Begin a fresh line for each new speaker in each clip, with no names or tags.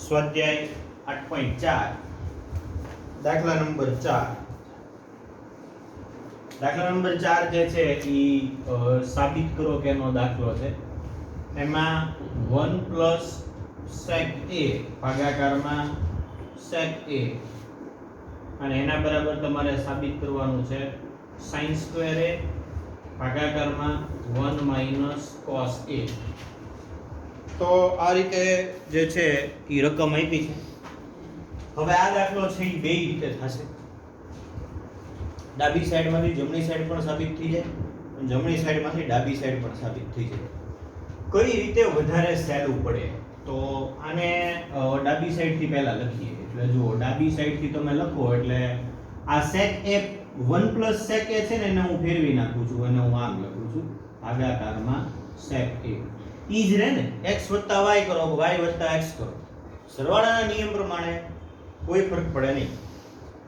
સ્વાધ્યાય 8.4 દાખલા નંબર 4 દાખલા નંબર 4 જે છે એ સાબિત કરો કે નો દાખલો છે. એમાં 1 + sec a ભાગાકારમાં sec a અને એના બરાબર તમારે સાબિત કરવાનું છે sin square a ભાગાકારમાં 1 - cos a. તો આ રીતે જે છે એ રકમ આપી છે. હવે આ દાખલો છે એ બે રીતે થશે. ડાબી સાઈડમાંથી જમણી સાઈડ પણ સાબિત થઈ જાય અને જમણી સાઈડમાંથી ડાબી સાઈડ પણ સાબિત થઈ જાય. કઈ રીતે વધારે સહેલું પડે તો આને ડાબી સાઈડથી પહેલા લખીએ. એટલે જુઓ, ડાબી સાઈડથી તમે લખો એટલે આ sec a 1 + sec a છે ને એને હું ફેરવી નાખું છું અને હું આમ લખું છું ભાગાકારમાં sec a. ઈ જ રહે ને, x + y કરો, y + x કરો. સરવાળાના નિયમ પ્રમાણે કોઈ ફરક પડે નહીં.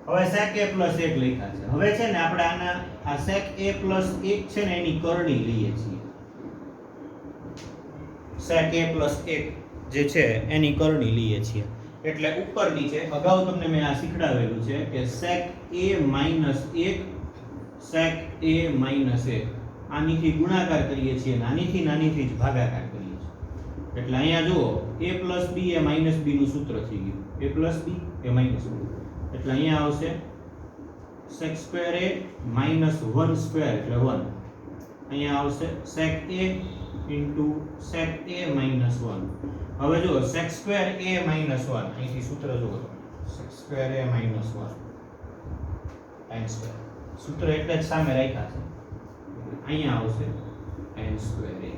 હવે sec a + 1 લખ્યા છે. હવે છે ને આપણે આના આ sec a + 1 છે ને એની કરણી લઈએ છીએ. sec a + 1 જે છે એની કરણી લઈએ છીએ. એટલે ઉપર નીચે અગાઉ તમને મેં આ શીખડાવેલું છે કે sec a - 1 sec a - 1 આનીથી ગુણાકાર કરીએ છીએ અને આનીથી નાનીથી જ ભાગાકાર કરીએ છીએ. એટલે અહીંયા જુઓ a + b એ -b નું સૂત્ર થઈ ગયું. a + b A -b. એટલે અહીંયા આવશે sec સ્ક્વેર a - 1 સ્ક્વેર એટલે 1. અહીંયા આવશે sec a * sec a - 1. હવે જુઓ sec સ્ક્વેર a - 1 અહીંથી સૂત્ર જુઓ sec square a - 1 tan square. સૂત્ર એટલે જ સામે રાખ્યા છે. અહીંયા આવશે tan square a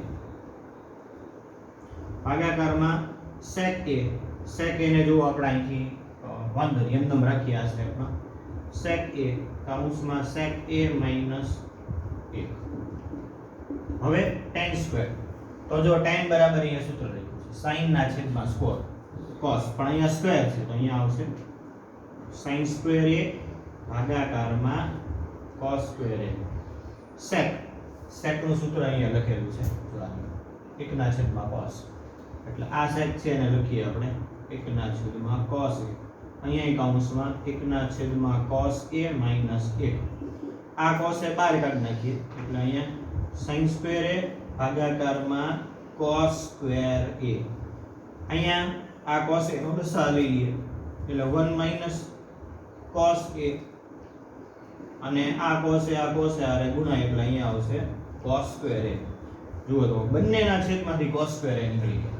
ભાગાકારમાં sec a. sec a ને જો આપણે અહીંથી વાંધો નહીં એમનેમ રાખીએ આ સ્ટેપમાં. sec a કૌંસમાં sec a - 1. હવે tan સ્ક્વેર. તો જો tan બરાબર અહીંયા સૂત્ર લખ્યું છે sin ના છેદમાં cos, પણ અહીંયા સ્ક્વેર છે તો અહીંયા આવશે sin square a ભાગાકારમાં cos square a. sec નું સૂત્ર અહીંયા લખેલું છે જો આ 1/cos. એટલે આ sec છે એને લખીએ આપણે 1/cos a. અહીંયા કૌંસમાં 1/cos a - 1. આ cos એ બહાર કાઢી નાખીએ એટલે અહીંયા sin square a ભાગાકારમાં cos square a. અહીંયા આ cos a નો દસા લઈ લઈએ એટલે 1 - cos a અને આ cos a આરે ગુણાય એટલે અહીંયા આવશે cos સ્ક્વેર a. જુઓ તો બંનેના છેદમાંથી cos સ્ક્વેર a નીકળી ગયો.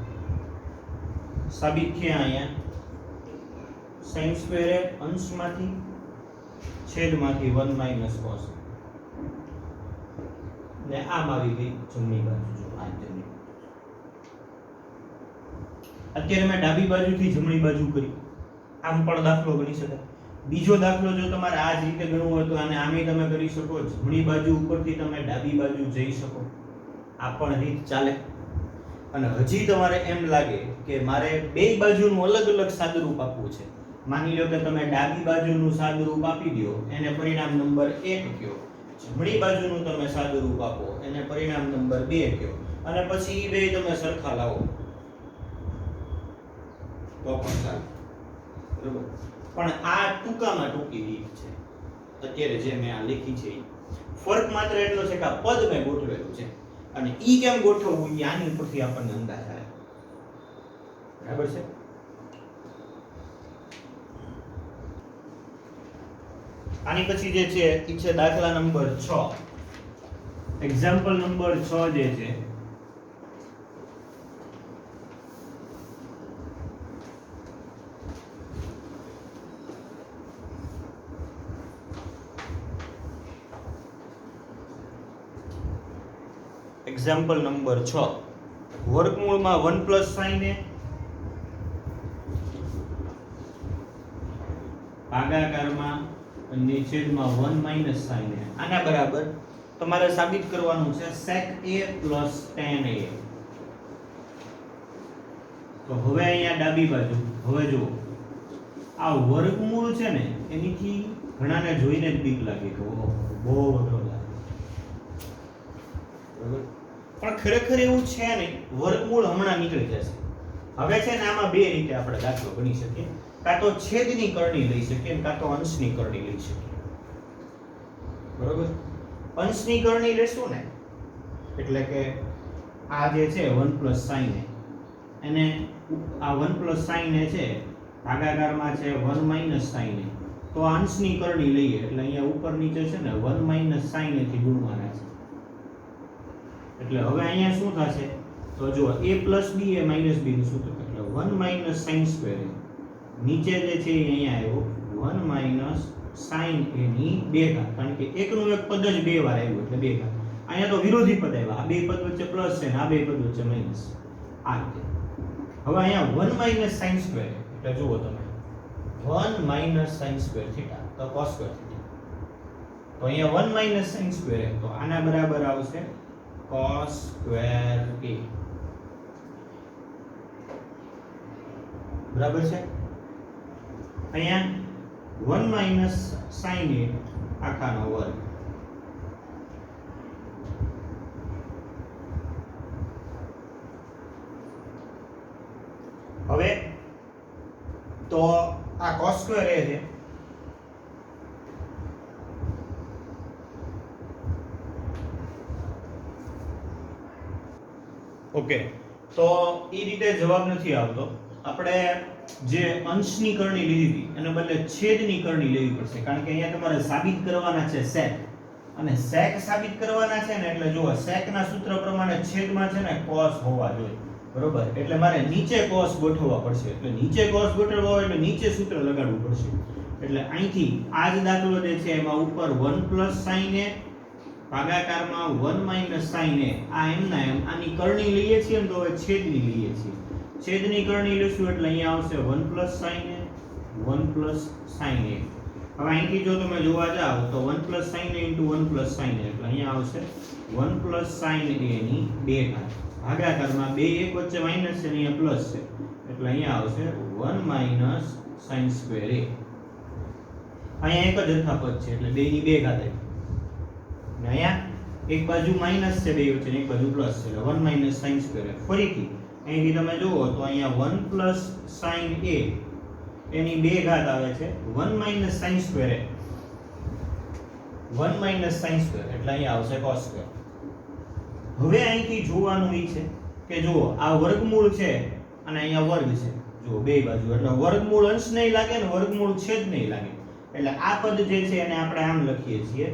સાબિત થયા અહીંયા sin square a અંશમાંથી છેદમાંથી 1 - cos a. ને આમ આવી ગઈ જમણી બાજુ. જો આ જમણી. અત્યારે મેં ડાબી બાજુથી જમણી બાજુ કરી. આમ પણ દાખલો ગણી શકાય. બીજો દાખલો જો તમારે આ જ રીતે ગણવો હોય તો આને આમે તમે કરી શકો. જમણી બાજુ ઉપરથી તમે ડાબી બાજુ જઈ શકો. આ પણ રીત ચાલે. અને હજી તમારે એમ લાગે કે મારે બે બાજુનું અલગ અલગ સાદુરૂપ આપવું છે. માની લો કે તમે ડાબી બાજુનું સાદુરૂપ આપી દો એને પરિણામ નંબર 1 કહો. જમણી બાજુનું તમે સાદુરૂપ આપો એને પરિણામ નંબર 2 કહો. અને પછી એ બે તમે સરખા લાવો તો પણ ચાલે. બરોબર. પણ આ ટૂંકામાં ટૂંકી રીત છે. અત્યારે જે મેં આ લખી છે ફરક માત્ર એટલો છે કે આ પદ મેં ગોઠવેલું છે અને ઈ કેમ ગોઠવવું એ આની ઉપરથી આપણને અંદાજ આવે. બરાબર છે. આની પછી જે છે એ છે દાખલા નંબર 6. એક્ઝામ્પલ નંબર 6 જે છે એક્ઝામ્પલ નંબર 6 વર્ગમૂળમાં 1 + sin a ભાગાકારમાં નિછેદમાં 1 - sin a. આના બરાબર તમારે સાબિત કરવાનું છે sec a + tan a. તો હવે અહીંયા ડાબી બાજુ હવે જુઓ આ વર્ગમૂળ છે ને એનીથી ઘણાને જોઈને જ બીક લાગે કે ઓહો બહુ અઘરો લાગે. બરાબર. પણ ખરેખર એવું છે નહીં. વર્ગમૂળ હમણાં નીકળી જશે. હવે છે ને આમાં બે રીતે આપણે દાખલો ગણી શકીએ, કાં તો છેદની કરણી લઈ શકીએ કાં તો અંશની કરણી લઈ શકીએ. બરોબર, અંશની કરણી લેશું ને એટલે કે આ જે છે 1 + sin a અને આ 1 + sin a છે ભાગાકારમાં છે 1 - sin a, તો આ અંશની કરણી લઈએ એટલે અહીંયા ઉપર નીચે છે ને 1 - sin a થી ગુણવાના છે. એટલે હવે અહીંયા શું થશે તો જો a + b એ -b નું સૂત્ર એટલે 1 - sin square a નીચે જે છે એ અહીંયા આવ્યો 1 - sin a ની 2 ઘાત, કારણ કે એકનું એક પદ જ બે વાર આવ્યું એટલે 2 ઘાત. અહીંયા તો વિરોધી પદ આવ્યા, આ બે પદ વચ્ચે પ્લસ છે ને આ બે પદ વચ્ચે માઈનસ. આ રીતે હવે અહીંયા 1 - sin square એટલે જુઓ તમે 1 - sin square θ તો cos square θ. તો અહીંયા 1 - sin square તો આના બરાબર આવશે cos square a. બરાબર છે. અહીંયા 1 - sin a આખાનો વર્ગ. હવે તો આ cos square a છે ઓકે, તો એ રીતે જવાબ નથી આવતો. આપણે જે અંશની કરણી લીધી હતી એને બદલે છેદની કરણી લેવી પડશે, કારણ કે અહીંયા તમારે સાબિત કરવાના છે sec, અને sec સાબિત કરવાના છે ને એટલે જુઓ sec ના સૂત્ર પ્રમાણે છેદમાં છે ને cos હોવા જોઈએ. બરોબર, એટલે મારે નીચે cos ગોઠવવા પડશે. એટલે નીચે cos ગોઠવવા હોય એટલે નીચે સૂત્ર લગાડવું પડશે. એટલે અહીંથી આ જ દાખલો જે છે એમાં ઉપર 1 + sin a ભાગાકારમાં 1 - sin a આ એમના એમ આની કરણી લઈએ છીએ ને તો હવે છેદની લઈએ છીએ. છેદની કરણી લેશું એટલે અહીંયા આવશે 1 + sin a 1 + sin a. હવે અહીંથી જો તમે જોવા જાવ તો 1 + sin a * 1 + sin a એટલે અહીંયા આવશે 1 + sin a ની 2 ઘાત ભાગાકારમાં 2 એક વચ્ચે માઈનસ છે અને અહીંયા પ્લસ છે એટલે અહીંયા આવશે 1 - sin square a. અહીંયા એક જ સરખા પદ છે એટલે 2 ની 2 ઘાત આવી. અને અહીંયા એક બાજુ માઈનસ છે બે વચ્ચે એક બાજુ પ્લસ છે એટલે 1 - sin square a. ફરીથી અહીંથી તમે જુઓ તો અહીંયા 1 + sin a એની 2 ઘાત આવે છે 1 - sin square a 1 - sin square એટલે અહીંયા આવશે cos square. હવે અહીંથી જોવાનું ઈ છે કે જો આ વર્ગમૂળ છે અને અહીંયા વર્ગ છે, જો બે બાજુ એટલે વર્ગમૂળ અંશ નહીં લાગે ને વર્ગમૂળ છેદ નહીં લાગે. એટલે આ પદ જે છે એને આપણે આમ લખીએ છીએ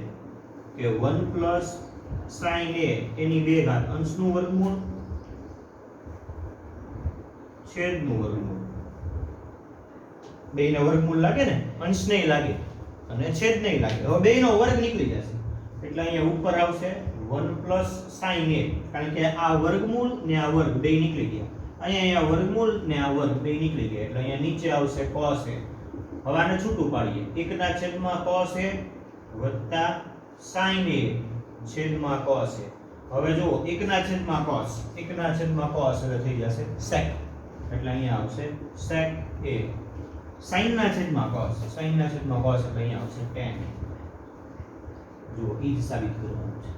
કે 1 + sin a એની 2 ઘાત અંશનું વર્ગમૂળ છેદનું વર્ગમૂળ. બેયનો વર્ગમૂળ લાગે ને, અંશ નહીં લાગે અને છેદ નહીં લાગે. હવે બેયનો વર્ગ નીકળી જશે એટલે અહીંયા ઉપર આવશે 1 + sin a, કારણ કે આ વર્ગમૂળ ને આ વર્ગ બે નીકળી ગયા. અહીંયા વર્ગમૂળ ને આ વર્ગ બે નીકળી ગયા એટલે અહીંયા નીચે આવશે cos a. હવે આને છૂટું પાડીએ 1/cos a + sin a છેદમાં cos a. હવે જુઓ 1/cos એટલે થઈ જશે sec એટલે અહીંયા આવશે sec a. sin ના છેદમાં cos એટલે અહીંયા આવશે tan. જુઓ ઈ જ સાબિત કરવાનું છે.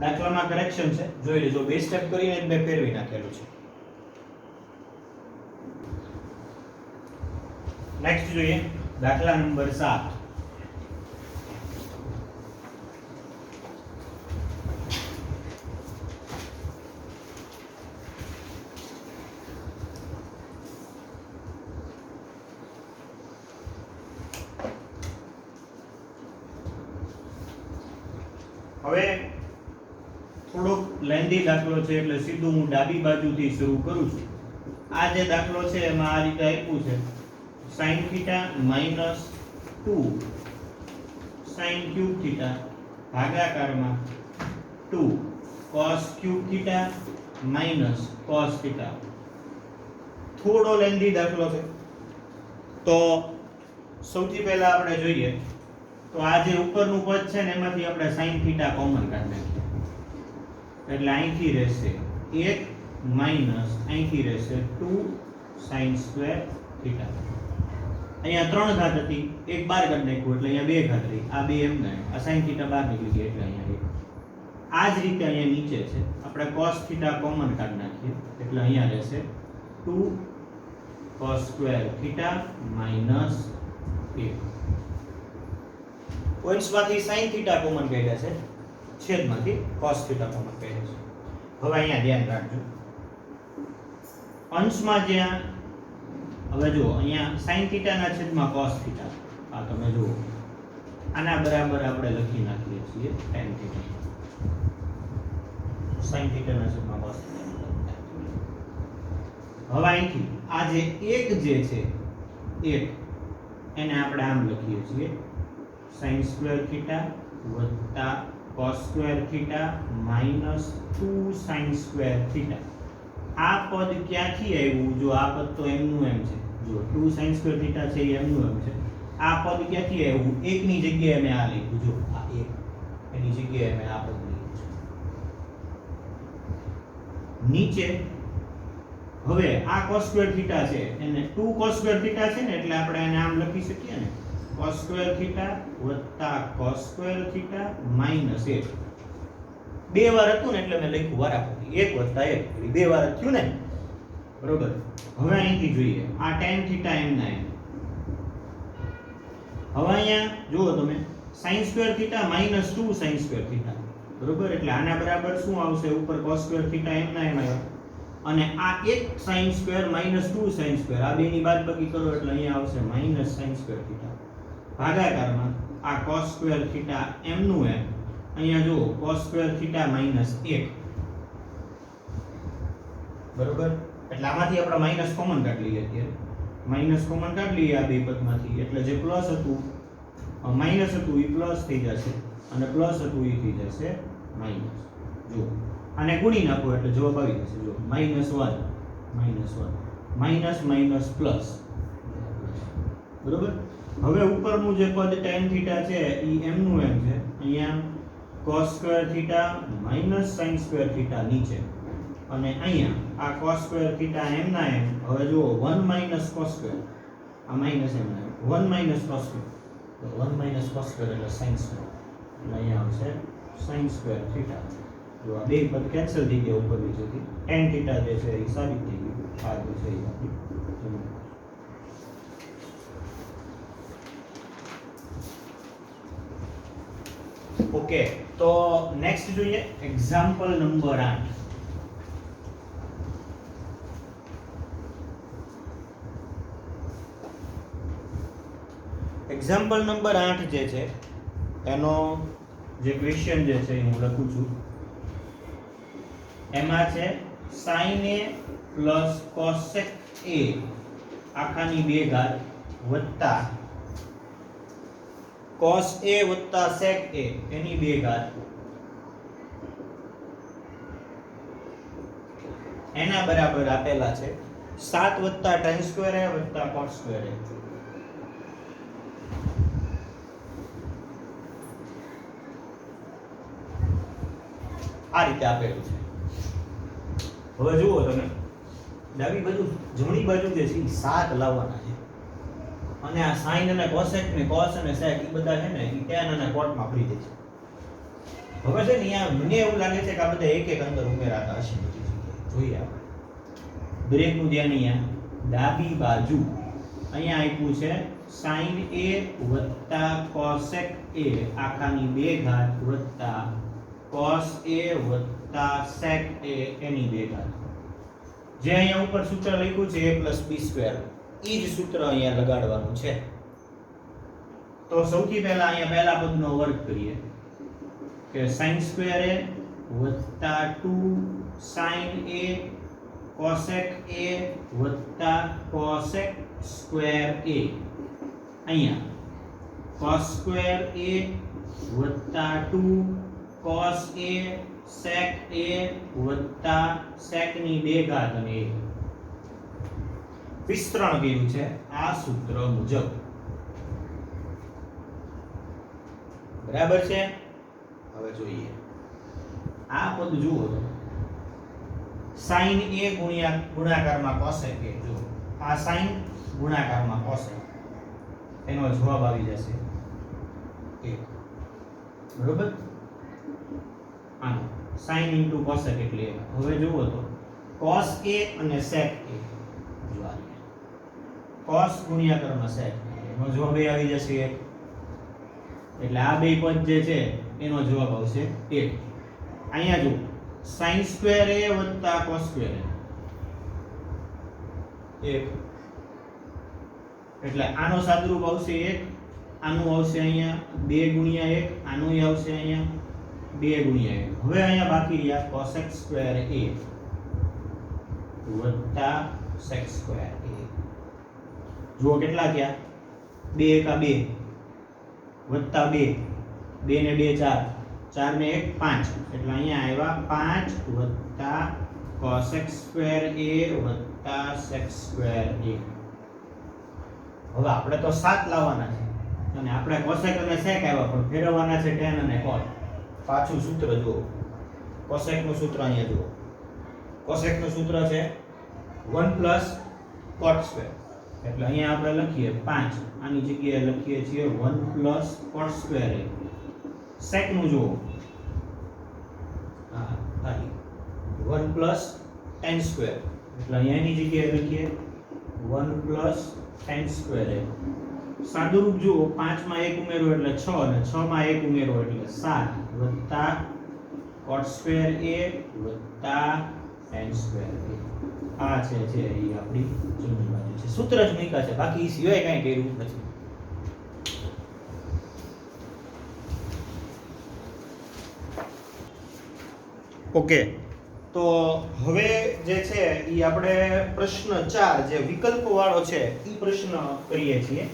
દાખલામાં કરેક્શન છે, જોઈ લેજો. બે સ્ટેપ કરીને બે ફેરવી નાખેલું છે. નેક્સ્ટ જોઈએ દાખલા નંબર 7. હવે થોડોક લેન્ધી દાખલો છે એટલે સીધું હું ડાબી બાજુથી શરૂ કરું છું. આ જે દાખલો છે એમાં આ રીતે આપ્યું છે sin θ - 2 sin cube θ ભાગાકારમાં 2 cos cube θ - cos θ. થોડો લેન્ધી દાખલો છે તો સૌથી પહેલા આપણે જોઈએ તો આ જે ઉપરનું પદ છે ને એમાંથી આપણે sin θ કોમન કાઢી નાખીએ એટલે અહીંથી રહેશે 1 માઈનસ અહીંથી રહેશે 2 sin સ્ક્વેર θ. અહીંયા 3 ઘાત હતી, એક બાર કાઢી નાખ્યું એટલે અહીંયા 2 ઘાત રહી. આ બે એમને આ sin θ બહાર નીકળી ગઈ એટલે અહીંયા આ જ રીતે અહીંયા નીચે છે આપણે cos θ કોમન કાઢી નાખીએ એટલે અહીંયા રહેશે 2 cos square theta minus 1. અંશમાંથી sin theta common કાઢ્યા છે, છેદમાંથી cos થીટા કોમન કાઢ્યા છે. હવે અહીંયા ધ્યાન રાખજો, અંશમાં જ્યાં હવે જો અહીંયા sin થીટા ના છેદમાં cos થીટા, આ તમે જુઓ આના બરાબર આપણે લખી નાખીએ છીએ tan થીટા, sin થીટા ના છેદમાં cos થીટા. હવે અહીંથી આ જે એક જે છે એક એને આપણે આમ લખીએ છીએ sin સ્ક્વેર થીટા વત્તા cos square theta minus 2 sin square theta. આ પદ ક્યાંથી આવ્યું? જો આ પદ તો એમનું એમ છે, જો 2 sin સ્ક્વેર થીટા છે એ એમનું એમ છે. આ પદ ક્યાંથી આવ્યું? એકની જગ્યાએ મેં આ લખ્યું, જો આ એક એની જગ્યાએ મેં આ પદ લખ્યું છે. નીચે હવે આ cos સ્ક્વેર થીટા છે એને 2 cos સ્ક્વેર થીટા છે ને એટલે આપણે એને આમ લખી શકીએ ને cos સ્ક્વેર થીટા વત્તા cos સ્ક્વેર થીટા માઈનસ 1. બે વાર હતું ને એટલે મેં લખ્યું વારાફરતી 1 વત્તા 1 એટલે બે વાર થયું ને, બરોબર. હવે અહીંથી જોઈએ આ tan થીટા એમ ના એમ. હવે અહીંયા જુઓ તમે sin square theta minus 2 sin square theta, બરોબર. એટલે આના બરાબર શું આવશે? ઉપર cos સ્ક્વેર થીટા એમ ના એમ આવ્યો અને આ એક sin square minus 2 sin square, આ બેની બાદબાકી કરો એટલે અહીંયા આવશે માઈનસ sin સ્ક્વેર થીટા ભાગાકારમાં આ cos સ્ક્વેર થીટા એમ નું એમ. અહીંયા જુઓ cos સ્ક્વેર થીટા માઈનસ 1, બરોબર. એટલે આમાંથી આપણે માઈનસ કોમન કાઢી લઈએ, અત્યારે માઈનસ કોમન કાઢી લઈએ આ બે પદમાંથી, એટલે જે પ્લસ હતું માઈનસ હતું એ પ્લસ થઈ જશે અને પ્લસ હતું એ થઈ જશે માઈનસ. જો આને ગુણી નાખો એટલે જવાબ આવી જશે, જો -1 માઈનસ માઈનસ પ્લસ, બરોબર. હવે ઉપરનું જે પદ tan થીટા છે એ એમનું એમ છે, અહીંયા cos square theta minus sin square theta નીચે અને અહીંયા આ cos સ્ક્વેર થીટા એમ ના એમ. હવે જુઓ 1 માઈનસ cos સ્ક્વેર, આ માઈનસ એમ ના 1 માઈનસ cos સ્ક્વેર, તો 1 માઈનસ cos સ્ક્વેર એટલે sin સ્ક્વેર, એટલે અહીંયા આવશે sin સ્ક્વેર થીટા. જો આ બે પદ કેન્સલ થઈ ગયા ઉપર નીચેથી, tan થીટા જે છે એ સાબિત થઈ ગયું, આ જે છે એ આપણી જમણી. ઓકે, તો નેક્સ્ટ જોઈએ એક્ઝામ્પલ નંબર 8. એક્ઝામ્પલ નંબર 8 જે છે એનો જે ક્વેશ્ચન જે છે હું લખું છું, એમાં છે sin a plus cosec a આખાની 2 ઘાત વત્તા cos a વત્તા sec a એની 2 ઘાત એના બરાબર આપેલા છે 7 વત્તા tan સ્ક્વેર a વત્તા cos સ્ક્વેર a. આ રીતે આપેલું છે. હવે જુઓ તમે ડાબી બાજુ જમણી બાજુ જે છે 7 લાવવાના છે અને આ sin અને cosec ને cos અને sec એ બધા છે ને એ tan અને cot માં ફરી જાય છે. હવે છે ને અહીંયા મને એવું લાગે છે કે આ બધા એક એક અંદર ઉમેરાતા હશે બધી જગ્યાએ. જોઈએ આપણે બ્રેક નું ધ્યાન અહીંયા ડાબી બાજુ અહીંયા આપ્યું છે sin a વત્તા cosec a આખાની 2 ઘાત વત્તા cos a વત્તા sec a એની 2 ઘાત. જે અહીંયા ઉપર સૂત્ર લખ્યું છે a + b² ઈ જ સૂત્ર અહીંયા લગાડવાનું છે. તો સૌથી પહેલા અહીંયા પહેલા પદનો વર્ગ કરીએ કે sin² a વત્તા 2 sin a cosec a વત્તા cosec સ્ક્વેર a. અહીંયા cos સ્ક્વેર a વત્તા 2 cos a sec a વત્તા sec ની 2 ઘાત અને 1 વિસ્તરણ કર્યું છે આ સૂત્ર મુજબ. બરાબર છે. હવે જોઈએ આ પદ જુઓ તો sin a ગુણાકારમાં cosec a. જો આ sin ગુણાકારમાં cosec એનો જવાબ આવી જશે 1. બરોબર. આનો sin * cosec એટલે 1. હવે જુઓ તો cos a અને sec a જો આ cos ગુણ્યાકારમાં sec એનો જવાબ એ આવી જશે 1 એટલે આ બે પદ જે છે એનો જવાબ આવશે 1 અહીંયા જો sin square a + cos square a 1 એટલે આનો સાદુરૂપ આવશે 1 આનું આવશે અહીંયા 2 ગુણ્યા 1 આનું આવશે અહીંયા 2 ગુણ્યા 1 હવે અહીંયા બાકી રહ્યા cosec square a વત્તા sec square a જો કેટલા થયા 2 એકા 2 વત્તા 2 2 ને 2 4 4 ને 1 5 એટલે અહીંયા આવ્યા 5 વત્તા cosec square a વત્તા sec square a હવે આપણે તો 7 લાવવાના છે અને આપણે cosec અને sec આવ્યા પણ ફેરવવાના છે tan અને cot પાછું સૂત્ર જુઓ cosec નું સૂત્ર અહીંયા જુઓ cosec નું સૂત્ર છે 1 + cot square એટલે અહીંયા આપણે લખીએ 5 આની જગ્યાએ લખીએ છીએ 1 + cot square a sec નું જુઓ હા અહીં 1 + tan square એટલે અહીંયા એની જગ્યાએ લખીએ 1 + tan square a સાદુરૂપ જુઓ 5 માં 1 ઉમેરો એટલે 6 અને 6 માં 1 ઉમેરો એટલે 7 વત્તા cot square a વત્તા tan square a આ છે જે એ આપણી જમણી બાજુ છે સૂત્ર જ મૂક્યા છે બાકી એ સિવાય કાંઈ કર્યું નથી ઓકે તો હવે જે છે એ આપણે પ્રશ્ન 4 જે વિકલ્પ વાળો છે એ પ્રશ્ન કરીએ છીએ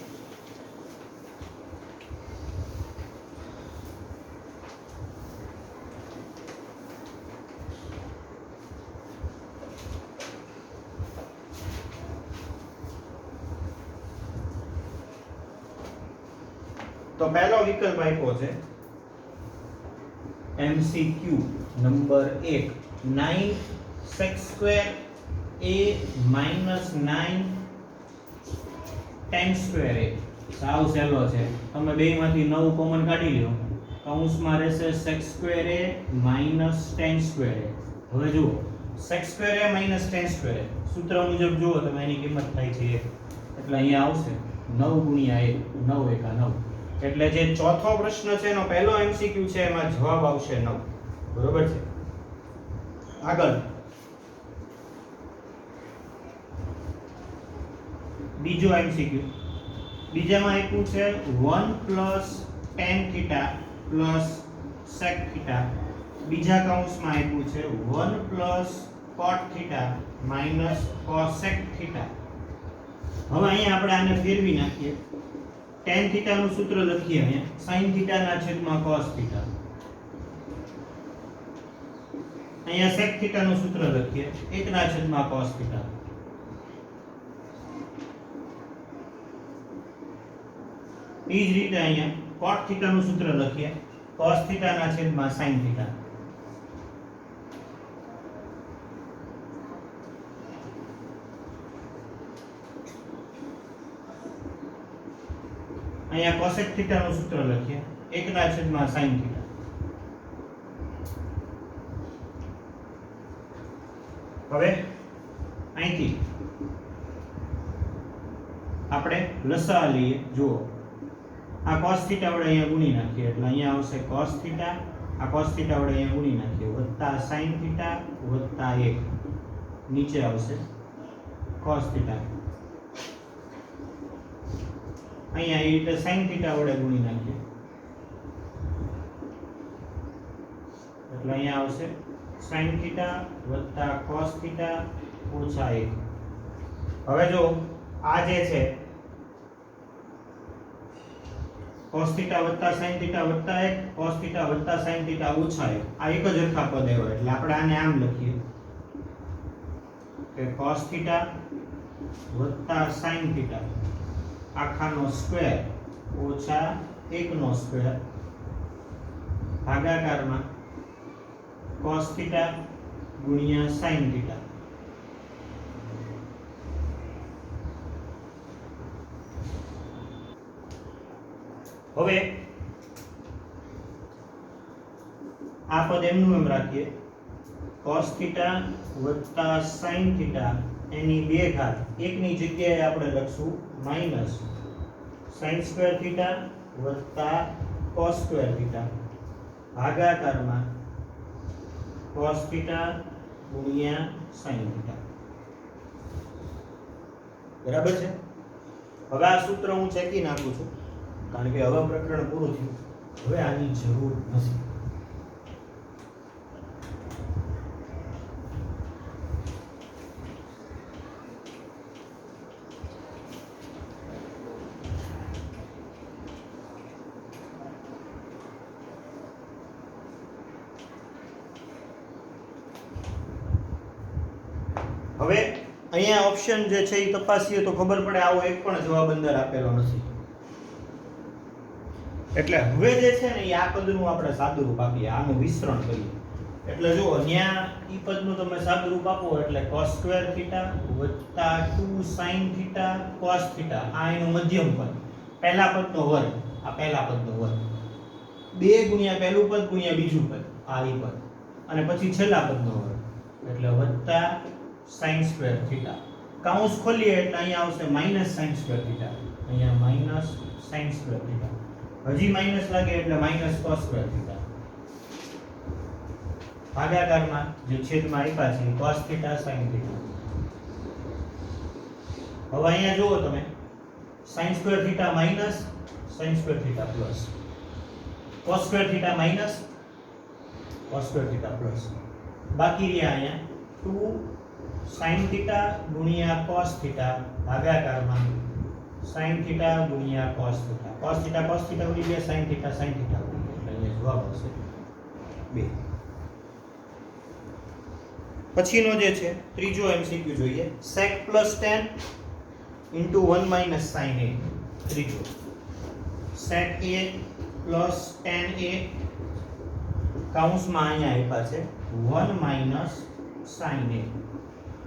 તો પહેલો વિકલ્પ આપ્યો છે MCQ number 1 9 sec square a minus 9 tan square a સાવ સહેલો છે તમે બેમાંથી 9 કોમન કાઢી લ્યો કૌંસમાં રહેશે sec square a minus tan square a હવે જુઓ sec square a minus tan square a સૂત્ર મુજબ જુઓ તમે એની કિંમત થાય છે 1 એટલે અહીંયા આવશે 9 ગુણ્યા 1 9 એકા 9 એટલે જે ચોથો પ્રશ્ન છે એનો પહેલો MCQ છે એમાં જવાબ આવશે 9 બરોબર છે આગળ બીજો MCQ બીજામાં આપ્યું છે 1 + tan theta + sec theta બીજા કૌંસમાં આપ્યું છે 1 + cot theta - cosec theta હવે અહીંયા આપણે આને ફેરવી નાખીએ tan theta નું સૂત્ર લખીએ અહીંયા sin theta ના છેદમાં cos theta અહીંયા sec theta નું સૂત્ર લખીએ 1 ના છેદમાં cos theta એ જ રીતે અહીંયા cot theta નું સૂત્ર લખીએ cos theta ના છેદમાં sin theta અહીંયા cosec theta નું સૂત્ર લખીએ 1 ના છેદમાં sin theta હવે અહીંથી આપણે લસા લઈએ જુઓ આ cos theta વડે અહીંયા ગુણી નાખીએ એટલે અહીંયા આવશે cos theta આ cos theta વડે અહીંયા ગુણી નાખીએ વત્તા sin theta વત્તા 1 નીચે આવશે cos theta અહીંયા એ રીતે sin theta વડે ગુણી નાખીએ એટલે અહીંયા આવશે sin theta વત્તા cos theta ઓછા 1 હવે જો આ જે છે cos theta વત્તા sin theta વત્તા 1 cos theta વત્તા sin theta ઓછા 1 આ એક જ સરખા પદ આવ્યા એટલે આપણે આને આમ લખીએ કે cos theta વત્તા sin theta આખાનો સ્ક્વેર ઓછા 1 નો સ્ક્વેર ભાગાકારમાં cos theta ગુણ્યા sin theta હવે આ પદ એમનું એમ રાખીએ cos થીટા વત્તા sin થીટા એની 2 ઘાત એકની જગ્યાએ આપણે લખશું માઈનસ sin સ્ક્વેર થીટા વત્તા cos સ્ક્વેર થીટા ભાગાકારમાં cos થીટા ગુણ્યા sin થીટા. બરાબર છે. હવે આ સૂત્ર હું ચેકી નાખું છું કારણ કે હવે પ્રકરણ પૂરું થયું. હવે આની જરૂર નથી. હવે અહીંયા ઓપ્શન જે છે એ તપાસીએ તો ખબર પડે આવો એક પણ જવાબ અંદર આપેલો નથી. એટલે હવે જે છે ને એ આ પદનું આપણે સાદુરૂપ આપીએ, આનું વિસ્તરણ કરીએ. એટલે જો અહીંયા ઈ પદનું તમે સાદુરૂપ આપો એટલે cos સ્ક્વેર થીટા વત્તા 2 sin થીટા cos થીટા આ એનું મધ્યમ પદ, પહેલા પદનો વર્ગ, આ પહેલા પદનો વર્ગ, 2 ગુણ્યા પહેલું પદ ગુણ્યા બીજું પદ, આ ઈ પદ, અને પછી છેલ્લા પદનો વર્ગ એટલે વત્તા sin સ્ક્વેર થીટા. કૌંસ ખોલીએ એટલે અહીંયા આવશે માઈનસ sin સ્ક્વેર થીટા, અહીંયા માઈનસ sin સ્ક્વેર થીટા, હજી માઈનસ લાગે એટલે માઈનસ cos સ્ક્વેર થીટા, ભાગાકારમાં જે છેદમાં આપ્યા છે cos થીટા sin થીટા. હવે અહીંયા જુઓ તમે sin square theta minus sin square theta plus, cos square theta minus cos square theta plus, બાકી રહ્યા અહીંયા 2 sin થીટા ગુણ્યા cos થીટા ભાગાકારમાં sin થીટા ગુણ્યા cos થીટા, cos થીટા ઉડી ગયા, sin થીટા ઉડી ગયા, એટલે અહીંયા જવાબ આવશે 2. પછીનો જે છે ત્રીજો MCQ જોઈએ, sec +10 * 1 - sin a. ત્રીજો sec a + tan a કૌંસમાં અહીંયા આપ્યા છે 1 - sin a.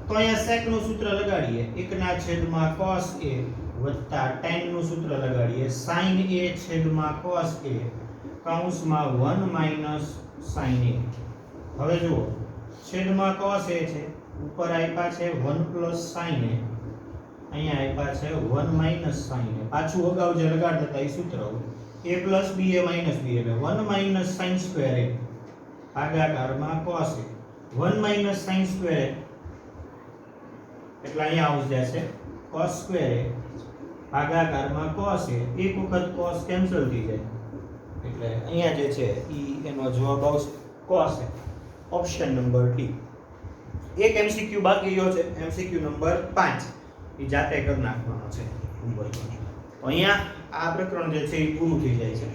તો અહીંયા sec નું સૂત્ર લગાડીએ, 1/cos a વત્તા tan નું સૂત્ર લગાડીએ sin a / cos a કૌંસમાં 1 - sin a. હવે જુઓ છેદમાં cos a છે, ઉપર આપ્યા છે 1 + sin a, અહીંયા આપ્યા છે 1 - sin a. પાછું અગાઉ જે લગાડતા હતા એ સૂત્ર, a + b a - b એટલે 1 - sin square a ભાગાકારમાં cos a, 1 - sin square a એટલે અહીંયા આવી જશે cos square a ભાગાકારમાં cos a, એક વખત cos કેન્સલ થઈ જાય એટલે અહીંયા જે છે ઈ એનો જવાબ આવશે cos a, option number D. એક MCQ બાકી રહ્યો છે, MCQ નંબર 5, એ જાતે કરી નાખવાનો છે. અહીંયા આ પ્રકરણ જે છે એ પૂરું થઈ જાય છે.